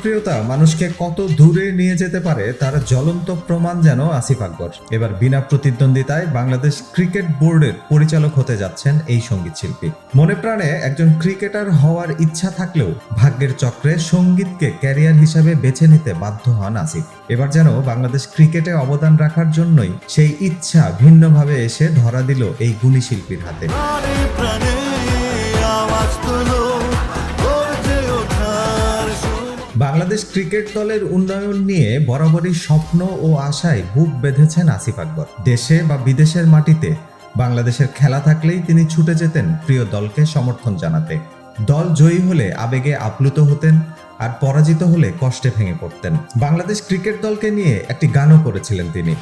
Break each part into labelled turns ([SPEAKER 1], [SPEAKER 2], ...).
[SPEAKER 1] জনপ্রিয়তা মানুষকে কত দূরে নিয়ে যেতে পারে তার জ্বলন্ত প্রমাণ যেন আসিফ আকবর। এবার বিনা প্রতিদ্বন্দ্বিতায় বাংলাদেশ ক্রিকেট বোর্ডের পরিচালক হতে যাচ্ছেন এই সঙ্গীত শিল্পী। মনে প্রাণে একজন ক্রিকেটার হওয়ার ইচ্ছা থাকলেও ভাগ্যের চক্রে সঙ্গীতকে ক্যারিয়ার হিসাবে বেছে নিতে বাধ্য হন আসিফ। এবার যেন বাংলাদেশ ক্রিকেটে অবদান রাখার জন্যই সেই ইচ্ছা ভিন্নভাবে এসে ধরা দিল এই গুণী শিল্পীর হাতে। বাংলাদেশ ক্রিকেট দলের উন্নয়ন নিয়ে বরাবরই স্বপ্ন ও আশায় বুক বেঁধেছেন আসিফ আকবর। দেশে বা বিদেশের মাটিতে বাংলাদেশের খেলা থাকলেই তিনি ছুটে যেতেন প্রিয় দলকে সমর্থন জানাতে। দল জয়ী হলে আবেগে আপ্লুত হতেন, আর পরাজিত হলে কষ্টে ভেঙে পড়তেন। বাংলাদেশ ক্রিকেট দলকে নিয়ে একটি গানও করেছিলেন তিনি।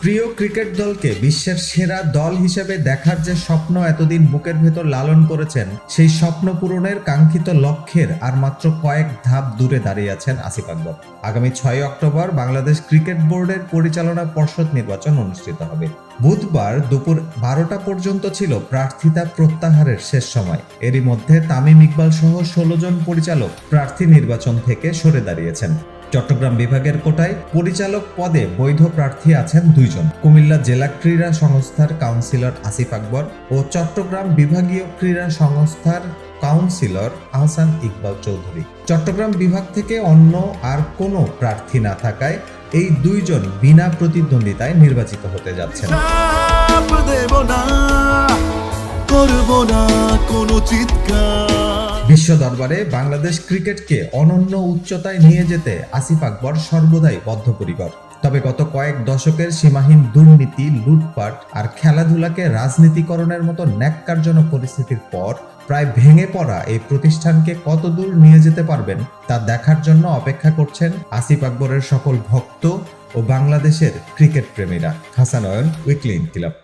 [SPEAKER 1] প্রিয় ক্রিকেট দলকে বিশ্বের সেরা দল হিসেবে দেখার যে স্বপ্ন এতদিন বুকের ভেতর লালন করেছেন, সেই স্বপ্ন পূরণের কাঙ্ক্ষিত লক্ষ্যের আর মাত্র কয়েক ধাপ দূরে দাঁড়িয়ে আছেন আসিফ আকবর। আগামী 6 অক্টোবর বাংলাদেশ ক্রিকেট বোর্ডের পরিচালনা পর্ষদ নির্বাচন অনুষ্ঠিত হবে। বুধবার দুপুর 12টা পর্যন্ত ছিল প্রার্থিতা প্রত্যাহারের শেষ সময়। এরই মধ্যে তামিম ইকবাল সহ 16 জন পরিচালক প্রার্থী নির্বাচন থেকে সরে দাঁড়িয়েছেন। চট্টগ্রাম বিভাগের কোটায় পরিচালক পদে বৈধ প্রার্থী আছেন 2 জন, কুমিল্লা জেলা ক্রীড়া সংস্থার কাউন্সিলর আসিফ আকবর ও চট্টগ্রাম বিভাগীয় ক্রীড়া সংস্থার কাউন্সিলর আহসান ইকবাল চৌধুরী। চট্টগ্রাম বিভাগ থেকে অন্য আর কোনো প্রার্থী না থাকায় এই 2 জন বিনা প্রতিদ্বন্দ্বিতায় নির্বাচিত হতে যাচ্ছেন। বিশ্ব দরবারে বাংলাদেশ ক্রিকেটকে অনন্য উচ্চতায় নিয়ে যেতে আসিফ আকবর সর্বদাই বদ্ধপরিকর। তবে গত কয়েক দশকের সীমাহীন দুর্নীতি, লুটপাট আর খেলাধুলাকে রাজনীতিকরণের মতো ন্যাক্কারজনক পরিস্থিতির পর প্রায় ভেঙে পড়া এই প্রতিষ্ঠানকে কতদূর নিয়ে যেতে পারবেন তা দেখার জন্য অপেক্ষা করছেন আসিফ আকবরের সকল ভক্ত ও বাংলাদেশের ক্রিকেট প্রেমীরা। হাসান অয়ন, উইকলি ইনকিলাব।